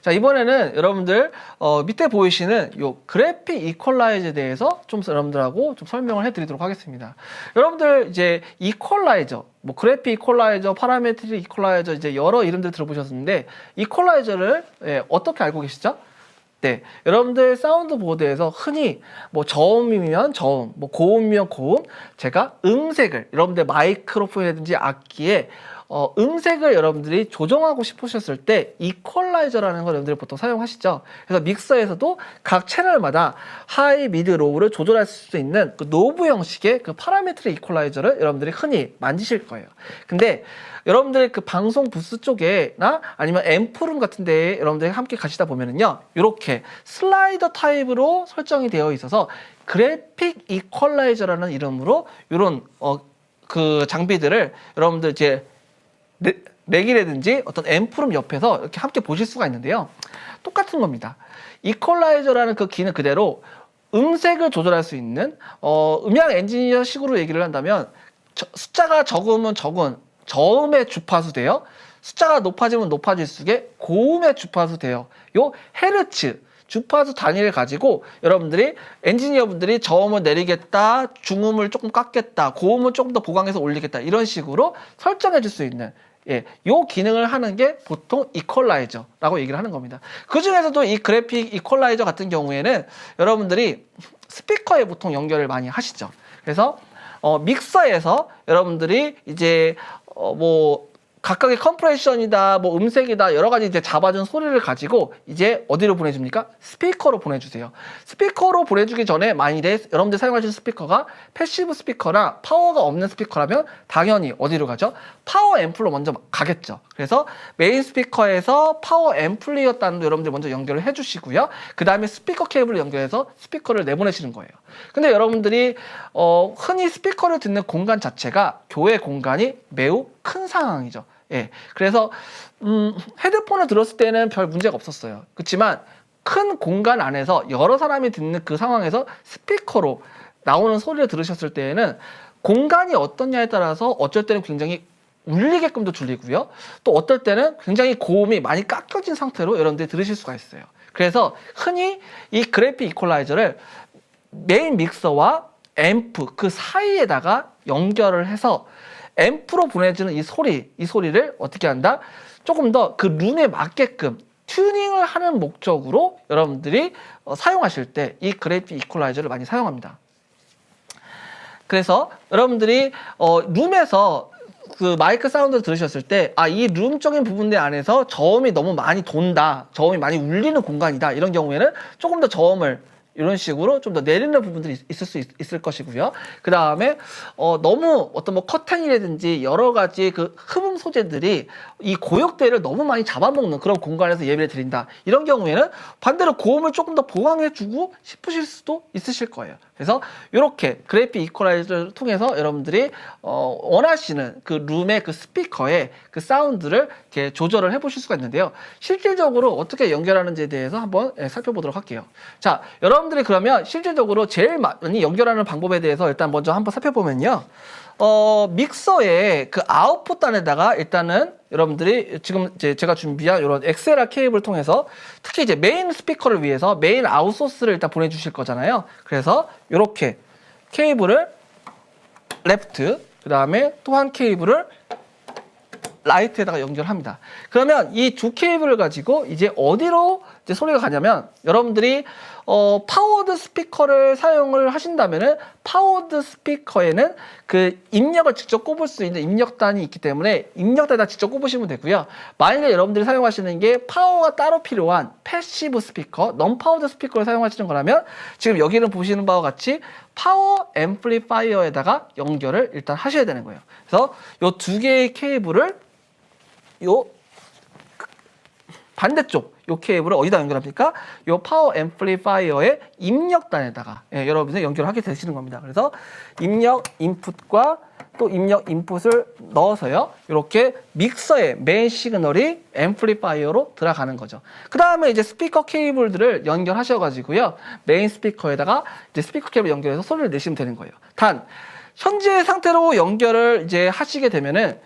자, 이번에는 여러분들 밑에 보이시는 요 그래픽 이퀄라이저에 대해서 좀 여러분들하고 좀 설명을 해드리도록 하겠습니다. 여러분들 이제 이퀄라이저, 뭐 그래픽 이퀄라이저, 파라메트릭 이퀄라이저 이제 여러 이름들 들어보셨는데 이퀄라이저를 어떻게 알고 계시죠? 네, 여러분들 사운드 보드에서 흔히 뭐 저음이면 저음, 뭐 고음이면 고음, 제가 음색을 여러분들 마이크로폰이라든지 악기에 음색을 여러분들이 조정하고 싶으셨을 때 이퀄라이저라는 걸 여러분들이 보통 사용하시죠. 그래서 믹서에서도 각 채널마다 하이, 미드, 로우를 조절할 수 있는 그 노브 형식의 그 파라메트릭 이퀄라이저를 여러분들이 흔히 만지실 거예요. 근데 여러분들의 그 방송 부스 쪽에나 아니면 앰프룸 같은 데에 여러분들이 함께 가시다 보면은요, 이렇게 슬라이더 타입으로 설정이 되어 있어서 그래픽 이퀄라이저라는 이름으로 이런 그 장비들을 여러분들 이제 렉이라든지 어떤 앰프룸 옆에서 이렇게 함께 보실 수가 있는데요. 똑같은 겁니다. 이퀄라이저라는 그 기능 그대로 음색을 조절할 수 있는 음향 엔지니어 식으로 얘기를 한다면 숫자가 적으면 적은 저음의 주파수 돼요. 숫자가 높아지면 높아질수록 고음의 주파수 돼요. 요 헤르츠 주파수 단위를 가지고 여러분들이 엔지니어분들이 저음을 내리겠다, 중음을 조금 깎겠다, 고음을 조금 더 보강해서 올리겠다 이런 식으로 설정해 줄 수 있는 요 기능을 하는 게 보통 이퀄라이저라고 얘기를 하는 겁니다. 그 중에서도 이 그래픽 이퀄라이저 같은 경우에는 여러분들이 스피커에 보통 연결을 많이 하시죠. 그래서 믹서에서 여러분들이 이제 뭐 각각의 컴프레션이다, 뭐 음색이다 여러 가지 이제 잡아준 소리를 가지고 이제 어디로 보내줍니까? 스피커로 보내주세요. 스피커로 보내주기 전에 만일에 여러분들 사용하시는 스피커가 패시브 스피커나 파워가 없는 스피커라면 당연히 어디로 가죠? 파워 앰플로 먼저 가겠죠. 그래서 메인 스피커에서 파워 앰플리어 단도 여러분들 먼저 연결을 해주시고요. 그 다음에 스피커 케이블을 연결해서 스피커를 내보내시는 거예요. 근데 여러분들이 흔히 스피커를 듣는 공간 자체가 교회 공간이 매우 큰 상황이죠. 예, 그래서 헤드폰을 들었을 때는 별 문제가 없었어요. 그렇지만 큰 공간 안에서 여러 사람이 듣는 그 상황에서 스피커로 나오는 소리를 들으셨을 때에는 공간이 어떻냐에 따라서 어쩔 때는 굉장히 울리게끔도 들리고요. 또 어떨 때는 굉장히 고음이 많이 깎여진 상태로 여러분들이 들으실 수가 있어요. 그래서 흔히 이 그래픽 이퀄라이저를 메인 믹서와 앰프 그 사이에다가 연결을 해서 앰프로 보내주는 이 소리를 어떻게 한다? 조금 더 그 룸에 맞게끔 튜닝을 하는 목적으로 여러분들이 사용하실 때 이 그래픽 이퀄라이저를 많이 사용합니다. 그래서 여러분들이 룸에서 그 마이크 사운드를 들으셨을 때 이 룸적인 부분들 안에서 저음이 너무 많이 돈다, 저음이 많이 울리는 공간이다 이런 경우에는 조금 더 저음을 이런 식으로 좀 더 내리는 부분들이 있을 수 있을 것이고요. 그 다음에 너무 어떤 뭐 커튼이라든지 여러 가지 그 흡음 소재들이 이 고역대를 너무 많이 잡아먹는 그런 공간에서 예배를 드린다. 이런 경우에는 반대로 고음을 조금 더 보강해주고 싶으실 수도 있으실 거예요. 그래서 이렇게 그래픽 이퀄라이저를 통해서 여러분들이 원하시는 그 룸의 그 스피커의 그 사운드를 이렇게 조절을 해보실 수가 있는데요. 실질적으로 어떻게 연결하는지에 대해서 한번 살펴보도록 할게요. 자, 여러분들이 그러면 실질적으로 제일 많이 연결하는 방법에 대해서 일단 먼저 한번 살펴보면요. 믹서의 그 아웃풋 단에다가 일단은 여러분들이 지금 이제 제가 준비한 이런 XLR 케이블을 통해서 특히 이제 메인 스피커를 위해서 메인 아웃 소스를 일단 보내주실 거잖아요. 그래서 이렇게 케이블을 레프트, 그 다음에 또 한 케이블을 라이트에다가 연결합니다. 그러면 이 두 케이블을 가지고 이제 어디로 이제 소리가 가냐면 여러분들이 파워드 스피커를 사용을 하신다면은 파워드 스피커에는 그 입력을 직접 꼽을 수 있는 입력단이 있기 때문에 입력단에다 직접 꼽으시면 되고요. 만약에 여러분들이 사용하시는 게 파워가 따로 필요한 패시브 스피커, non-파워드 스피커를 사용하시는 거라면 지금 여기는 보시는 바와 같이 파워 앰플리파이어에다가 연결을 일단 하셔야 되는 거예요. 그래서 이 두 개의 케이블을 요 반대쪽 요 케이블을 어디다 연결합니까? 요 파워 앰플리파이어의 입력단에다가 여러분이 연결하게 되시는 겁니다. 그래서 입력 인풋과 또 입력 인풋을 넣어서요. 이렇게 믹서의 메인 시그널이 앰플리파이어로 들어가는 거죠. 그 다음에 이제 스피커 케이블들을 연결하셔가지고요. 메인 스피커에다가 이제 스피커 케이블 연결해서 소리를 내시면 되는 거예요. 단 현재 상태로 연결을 이제 하시게 되면은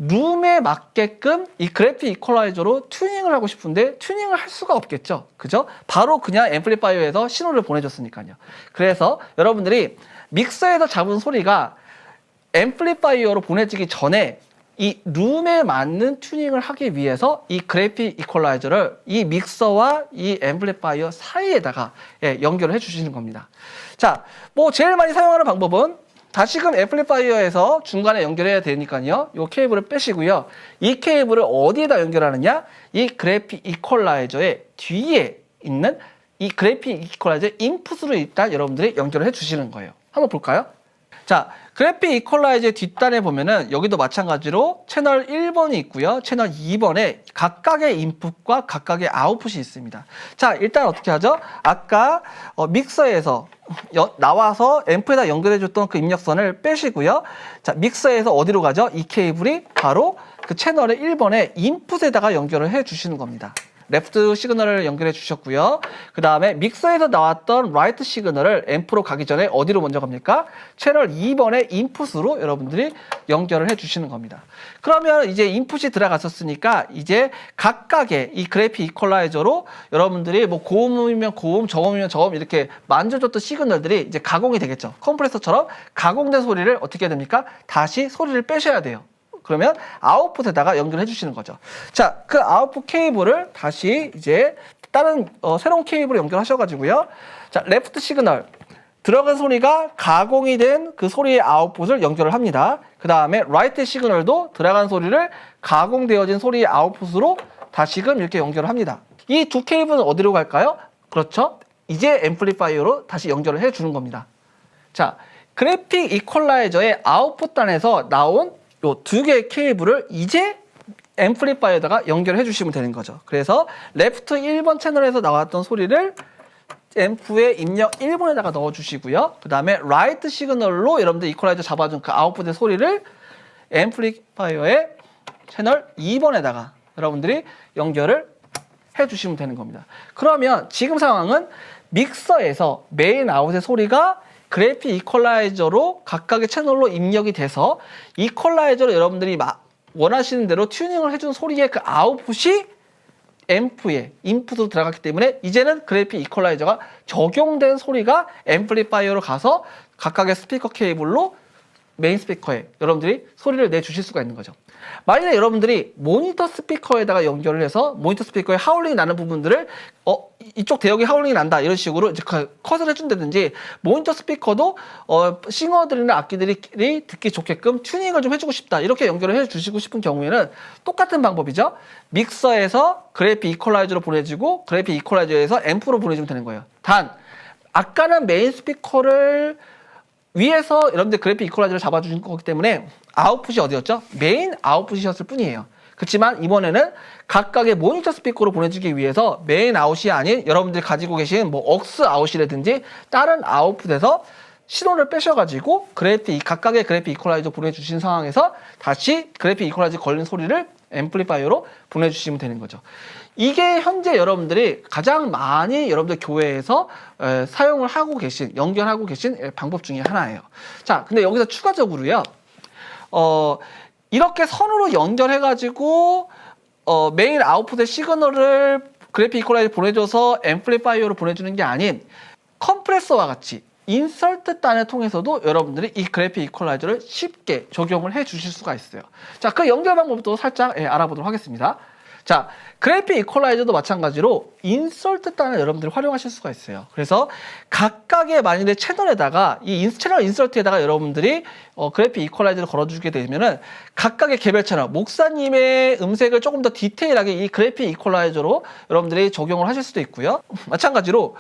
룸에 맞게끔 이 그래픽 이퀄라이저로 튜닝을 하고 싶은데 튜닝을 할 수가 없겠죠. 그죠? 바로 그냥 앰플리파이어에서 신호를 보내줬으니까요. 그래서 여러분들이 믹서에서 잡은 소리가 앰플리파이어로 보내지기 전에 이 룸에 맞는 튜닝을 하기 위해서 이 그래픽 이퀄라이저를 이 믹서와 이 앰플리파이어 사이에다가 연결을 해주시는 겁니다. 자, 뭐 제일 많이 사용하는 방법은 다시금 앰플리파이어에서 중간에 연결해야 되니까요. 이 케이블을 빼시고요. 이 케이블을 어디에다 연결하느냐? 이 그래픽 이퀄라이저의 뒤에 있는 이 그래픽 이퀄라이저 인풋으로 일단 여러분들이 연결을 해주시는 거예요. 한번 볼까요? 자, 그래픽 이퀄라이저의 뒷단에 보면은 여기도 마찬가지로 채널 1번이 있고요. 채널 2번에 각각의 인풋과 각각의 아웃풋이 있습니다. 자, 일단 어떻게 하죠? 아까 믹서에서 나와서 앰프에다 연결해줬던 그 입력선을 빼시고요. 자, 믹서에서 어디로 가죠? 이 케이블이 바로 그 채널의 1번에 인풋에다가 연결을 해주시는 겁니다. 레프트 시그널을 연결해 주셨고요. 그 다음에 믹서에서 나왔던 라이트 시그널을 앰프로 가기 전에 어디로 먼저 갑니까? 채널 2번의 인풋으로 여러분들이 연결을 해 주시는 겁니다. 그러면 이제 인풋이 들어갔었으니까 이제 각각의 이 그래픽 이퀄라이저로 여러분들이 뭐 고음이면 고음, 저음이면 저음 이렇게 만져줬던 시그널들이 이제 가공이 되겠죠. 컴프레서처럼 가공된 소리를 어떻게 해야 됩니까? 다시 소리를 빼셔야 돼요. 그러면 아웃풋에다가 연결해 주시는 거죠. 자, 그 아웃풋 케이블을 다시 이제 다른 새로운 케이블에 연결하셔가지고요. 자, 레프트 시그널 들어간 소리가 가공이 된 그 소리의 아웃풋을 연결을 합니다. 그 다음에 라이트 시그널도 들어간 소리를 가공되어진 소리의 아웃풋으로 다시금 이렇게 연결을 합니다. 이 두 케이블은 어디로 갈까요? 그렇죠. 이제 앰플리파이어로 다시 연결을 해 주는 겁니다. 자, 그래픽 이퀄라이저의 아웃풋 단에서 나온 요 두 개의 케이블을 이제 앰플리파이어에다가 연결해 주시면 되는 거죠. 그래서 레프트 1번 채널에서 나왔던 소리를 앰프의 입력 1번에다가 넣어 주시고요. 그 다음에 라이트 시그널로 여러분들 이퀄라이저 잡아준 그 아웃풋의 소리를 앰플리파이어의 채널 2번에다가 여러분들이 연결을 해 주시면 되는 겁니다. 그러면 지금 상황은 믹서에서 메인 아웃의 소리가 그래픽 이퀄라이저로 각각의 채널로 입력이 돼서 이퀄라이저로 여러분들이 원하시는 대로 튜닝을 해준 소리의 그 아웃풋이 앰프에 인풋으로 들어갔기 때문에 이제는 그래픽 이퀄라이저가 적용된 소리가 앰플리파이어로 가서 각각의 스피커 케이블로 메인 스피커에 여러분들이 소리를 내주실 수가 있는 거죠. 만약에 여러분들이 모니터 스피커에다가 연결을 해서 모니터 스피커에 하울링이 나는 부분들을 이쪽 대역에 하울링이 난다 이런 식으로 이제 컷을 해준다든지 모니터 스피커도 싱어들이나 악기들이 듣기 좋게끔 튜닝을 좀 해주고 싶다 이렇게 연결을 해주시고 싶은 경우에는 똑같은 방법이죠. 믹서에서 그래픽 이퀄라이저로 보내주고 그래픽 이퀄라이저에서 앰프로 보내주면 되는 거예요. 단 아까는 메인 스피커를 위에서 여러분들 그래픽 이퀄라이저를 잡아주신 거기 때문에 아웃풋이 어디였죠? 메인 아웃풋이셨을 뿐이에요. 그렇지만 이번에는 각각의 모니터 스피커로 보내주기 위해서 메인 아웃이 아닌 여러분들이 가지고 계신 뭐 억스 아웃이라든지 다른 아웃풋에서 신호를 빼셔가지고 각각의 그래픽 이퀄라이저 보내주신 상황에서 다시 그래픽 이퀄라이저 걸린 소리를 앰플리파이어로 보내주시면 되는 거죠. 이게 현재 여러분들이 가장 많이 여러분들 교회에서 사용을 하고 계신, 연결하고 계신 방법 중에 하나예요. 자, 근데 여기서 추가적으로요, 이렇게 선으로 연결해가지고 메인 아웃풋의 시그널을 그래픽 이퀄라이저 보내줘서 앰플리파이어로 보내주는 게 아닌 컴프레서와 같이 인설트 단을 통해서도 여러분들이 이 그래픽 이퀄라이저를 쉽게 적용을 해 주실 수가 있어요. 자, 그 연결 방법도 살짝 알아보도록 하겠습니다. 자, 그래픽 이퀄라이저도 마찬가지로 인설트 단을 여러분들이 활용하실 수가 있어요. 그래서 각각의 만일의 채널에다가 이 채널 인설트에다가 여러분들이 그래픽 이퀄라이저를 걸어주게 되면은 각각의 개별 채널, 목사님의 음색을 조금 더 디테일하게 이 그래픽 이퀄라이저로 여러분들이 적용을 하실 수도 있고요. 마찬가지로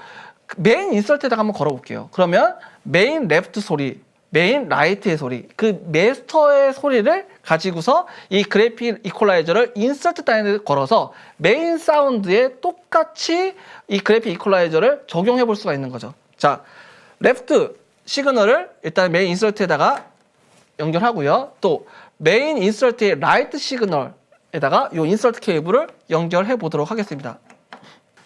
메인 인설트에다가 한번 걸어볼게요. 그러면 메인 레프트 소리, 메인 라이트의 소리, 그 마스터의 소리를 가지고서 이 그래픽 이퀄라이저를 인서트 단에 걸어서 메인 사운드에 똑같이 이 그래픽 이퀄라이저를 적용해 볼 수가 있는 거죠. 자, 레프트 시그널을 일단 메인 인서트에다가 연결하고요. 또 메인 인서트의 라이트 시그널에다가 이 인서트 케이블을 연결해 보도록 하겠습니다.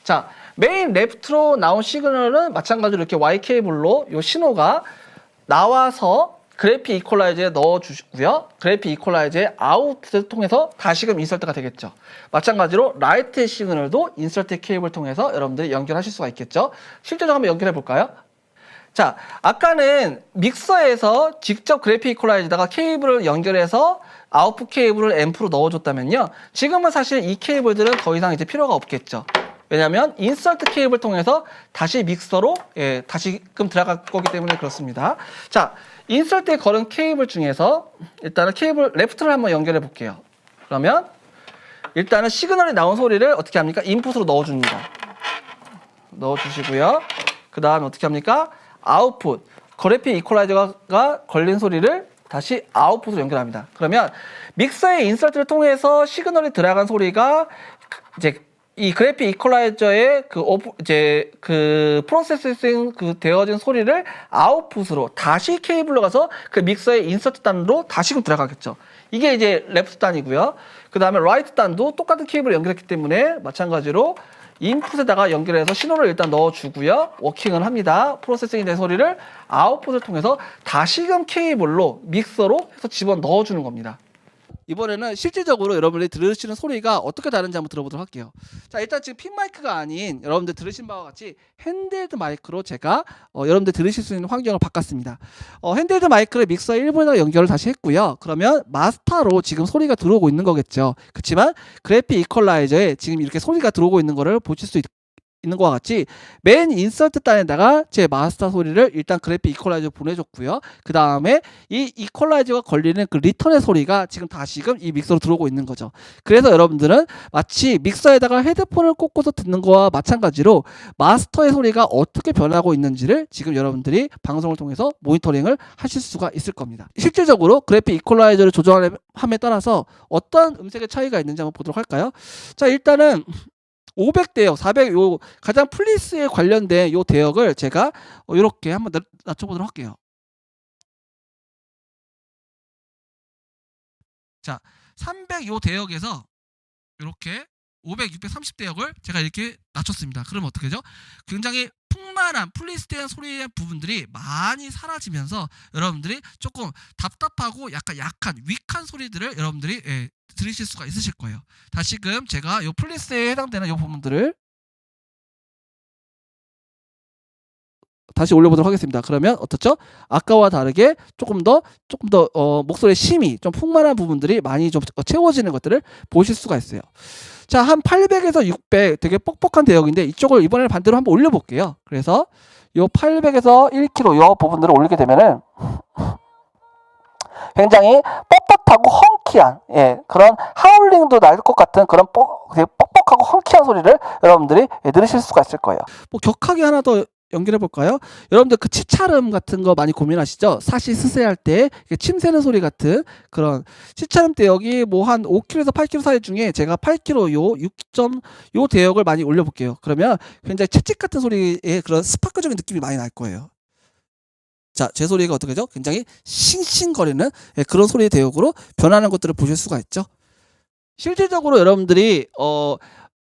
자, 메인 레프트로 나온 시그널은 마찬가지로 이렇게 Y 케이블로 이 신호가 나와서 그래픽 이퀄라이저에 넣어주시고요. 그래픽 이퀄라이저의 아웃을 통해서 다시금 인서트가 되겠죠. 마찬가지로 라이트 시그널도 인서트 케이블을 통해서 여러분들이 연결하실 수가 있겠죠. 실제적으로 한번 연결해 볼까요? 자, 아까는 믹서에서 직접 그래픽 이퀄라이저에다가 케이블을 연결해서 아웃풋 케이블을 앰프로 넣어줬다면요. 지금은 사실 이 케이블들은 더 이상 이제 필요가 없겠죠. 왜냐하면 인서트 케이블을 통해서 다시 믹서로 다시금 들어갈 거기 때문에 그렇습니다. 자, 인서트에 걸은 케이블 중에서 일단은 케이블 레프트를 한번 연결해 볼게요. 그러면 일단은 시그널이 나온 소리를 어떻게 합니까? 인풋으로 넣어줍니다. 넣어주시고요. 그 다음에 어떻게 합니까? 아웃풋, 그래픽 이퀄라이저가 걸린 소리를 다시 아웃풋으로 연결합니다. 그러면 믹서의 인서트를 통해서 시그널이 들어간 소리가 이제 이 그래픽 이퀄라이저의 그 프로세싱 되어진 소리를 아웃풋으로 다시 케이블로 가서 그 믹서의 인서트 단으로 다시금 들어가겠죠. 이게 이제 레프트 단이고요. 그 다음에 라이트 단도 똑같은 케이블을 연결했기 때문에 마찬가지로 인풋에다가 연결해서 신호를 일단 넣어주고요. 워킹을 합니다. 프로세싱이 된 소리를 아웃풋을 통해서 다시금 케이블로 믹서로 해서 집어 넣어주는 겁니다. 이번에는 실질적으로 여러분들이 들으시는 소리가 어떻게 다른지 한번 들어보도록 할게요. 자, 일단 지금 핀 마이크가 아닌 여러분들 들으신 바와 같이 핸드헬드 마이크로 제가 여러분들 들으실 수 있는 환경을 바꿨습니다. 핸드헬드 마이크를 믹서 1번에다 연결을 다시 했고요. 그러면 마스터로 지금 소리가 들어오고 있는 거겠죠. 그렇지만 그래픽 이퀄라이저에 지금 이렇게 소리가 들어오고 있는 거를 보실 수 있는 것과 같이 맨 인서트 단에다가 제 마스터 소리를 일단 그래픽 이퀄라이저 보내줬고요. 그 다음에 이 이퀄라이저가 걸리는 그 리턴의 소리가 지금 다시금 이 믹서로 들어오고 있는 거죠. 그래서 여러분들은 마치 믹서에다가 헤드폰을 꽂고서 듣는 거와 마찬가지로 마스터의 소리가 어떻게 변하고 있는지를 지금 여러분들이 방송을 통해서 모니터링을 하실 수가 있을 겁니다. 실질적으로 그래픽 이퀄라이저를 조정함에 따라서 어떤 음색의 차이가 있는지 한번 보도록 할까요? 자, 일단은 500 대역, 400, 요 가장 플리스에 관련된 요 대역을 제가 이렇게 한번 낮춰보도록 할게요. 자, 300 요 대역에서 이렇게 500, 630 대역을 제가 이렇게 낮췄습니다. 그러면 어떻게 되죠? 굉장히 풍만한 플리스된 소리의 부분들이 많이 사라지면서 여러분들이 조금 답답하고 약간 약한 윅한 소리들을 여러분들이 들으실 수가 있으실 거예요. 다시금 제가 요 플리스에 해당되는 요 부분들을 다시 올려보도록 하겠습니다. 그러면 어떻죠? 아까와 다르게 조금 더 목소리의 심이 좀 풍만한 부분들이 많이 좀 채워지는 것들을 보실 수가 있어요. 자, 한 800에서 600 되게 뻑뻑한 대역인데 이쪽을 이번에는 반대로 한번 올려볼게요. 그래서 요 800에서 1kg 요 부분들을 올리게 되면은 굉장히 뻣뻣하고 헝키한 그런 하울링도 날 것 같은 그런 되게 뻑뻑하고 헝키한 소리를 여러분들이 들으실 수가 있을 거예요. 뭐 격하게 하나 더 연결해 볼까요? 여러분들 그 치차름 같은 거 많이 고민하시죠? 사시 스세할 때 침 새는 소리 같은 그런 치차름 대역이 뭐 한 5kg에서 8kg 사이 중에 제가 8kg 요 6점 요 대역을 많이 올려 볼게요. 그러면 굉장히 채찍 같은 소리의 그런 스파크적인 느낌이 많이 날 거예요. 자, 제 소리가 어떻게 죠? 굉장히 싱싱거리는 그런 소리의 대역으로 변하는 것들을 보실 수가 있죠. 실질적으로 여러분들이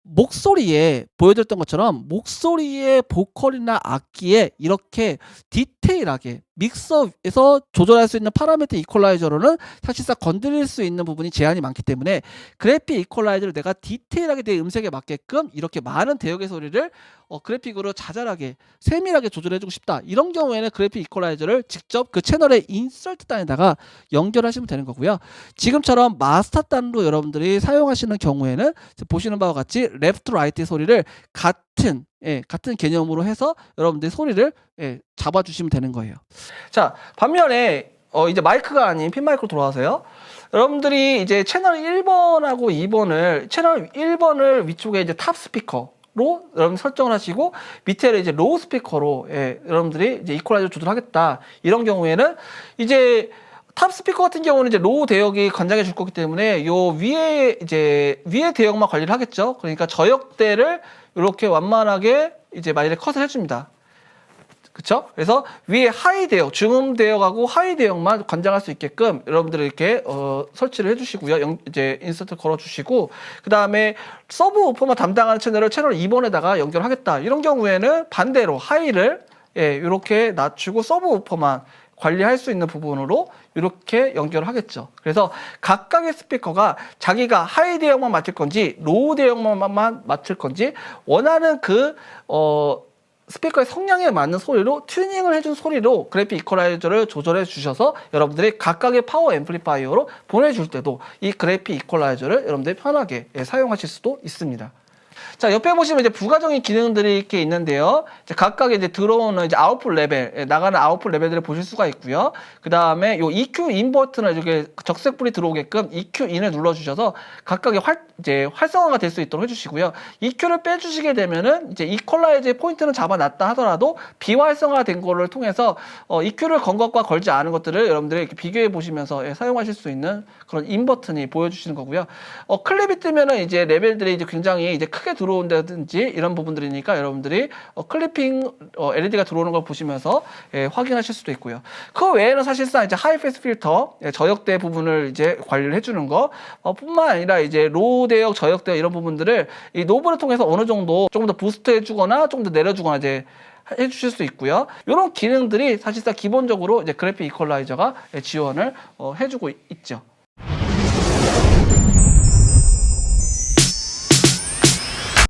목소리에 보여드렸던 것처럼 목소리의 보컬이나 악기에 이렇게 디테일하게 믹서에서 조절할 수 있는 파라미터 이퀄라이저로는 사실상 건드릴 수 있는 부분이 제한이 많기 때문에 그래픽 이퀄라이저를 내가 디테일하게 내 음색에 맞게끔 이렇게 많은 대역의 소리를 그래픽으로 자잘하게 세밀하게 조절해주고 싶다. 이런 경우에는 그래픽 이퀄라이저를 직접 그 채널의 인서트 단에다가 연결하시면 되는 거고요. 지금처럼 마스터 단으로 여러분들이 사용하시는 경우에는 보시는 바와 같이 레프트 라이트 소리를 같은 개념으로 해서 여러분들이 소리를 잡아주시면 되는 거예요. 자, 반면에 이제 마이크가 아닌 핀 마이크로 돌아가세요. 여러분들이 이제 채널 1번하고 2번을 채널 1번을 위쪽에 이제 탑 스피커로 여러분 설정을 하시고 밑에를 이제 로우 스피커로 여러분들이 이제 이퀄라이저 조절하겠다. 이런 경우에는 이제 탑 스피커 같은 경우는 이제 로우 대역이 관장해 줄 거기 때문에 요 위에 대역만 관리를 하겠죠. 그러니까 저역대를 이렇게 완만하게 이제 만일에 컷을 해줍니다. 그쵸? 그래서 위에 하이 대역, 중음 대역하고 하이 대역만 관장할 수 있게끔 여러분들이 이렇게 설치를 해주시고요. 이제 인서트 걸어주시고 그 다음에 서브 우퍼만 담당하는 채널을 채널 2번에다가 연결하겠다. 이런 경우에는 반대로 하이를 이렇게 낮추고 서브 우퍼만 관리할 수 있는 부분으로 이렇게 연결을 하겠죠. 그래서 각각의 스피커가 자기가 하이 대역만 맞출 건지 로우 대역만 맞출 건지 원하는 스피커의 성량에 맞는 소리로 튜닝을 해준 소리로 그래픽 이퀄라이저를 조절해 주셔서 여러분들이 각각의 파워 앰플리파이어로 보내줄 때도 이 그래픽 이퀄라이저를 여러분들이 편하게 사용하실 수도 있습니다. 자, 옆에 보시면 이제 부가적인 기능들이 이렇게 있는데요. 이제 각각 이제 들어오는 이제 아웃풋 레벨, 나가는 아웃풋 레벨들을 보실 수가 있고요. 그 다음에 요 EQ 인 버튼을 이렇게 적색불이 들어오게끔 EQ 인을 눌러주셔서 각각의 활성화가 될 수 있도록 해주시고요. EQ를 빼주시게 되면은 이제 이퀄라이저의 포인트는 잡아놨다 하더라도 비활성화된 거를 통해서 EQ를 건 것과 걸지 않은 것들을 여러분들이 이렇게 비교해 보시면서 사용하실 수 있는 그런 인 버튼이 보여주시는 거고요. 클립이 뜨면은 이제 레벨들이 이제 굉장히 이제 크게 들어온다든지 이런 부분들이니까 여러분들이 클리핑 LED가 들어오는 걸 보시면서 확인하실 수도 있고요. 그 외에는 사실상 이제 하이 패스 필터 저역대 부분을 이제 관리를 해주는 거 뿐만 아니라 이제 로우 대역, 저역 대역 이런 부분들을 이 노브를 통해서 어느 정도 조금 더 부스트 해주거나 좀 더 내려주거나 이제 해주실 수 있고요. 이런 기능들이 사실상 기본적으로 이제 그래픽 이퀄라이저가 지원을 해주고 있죠.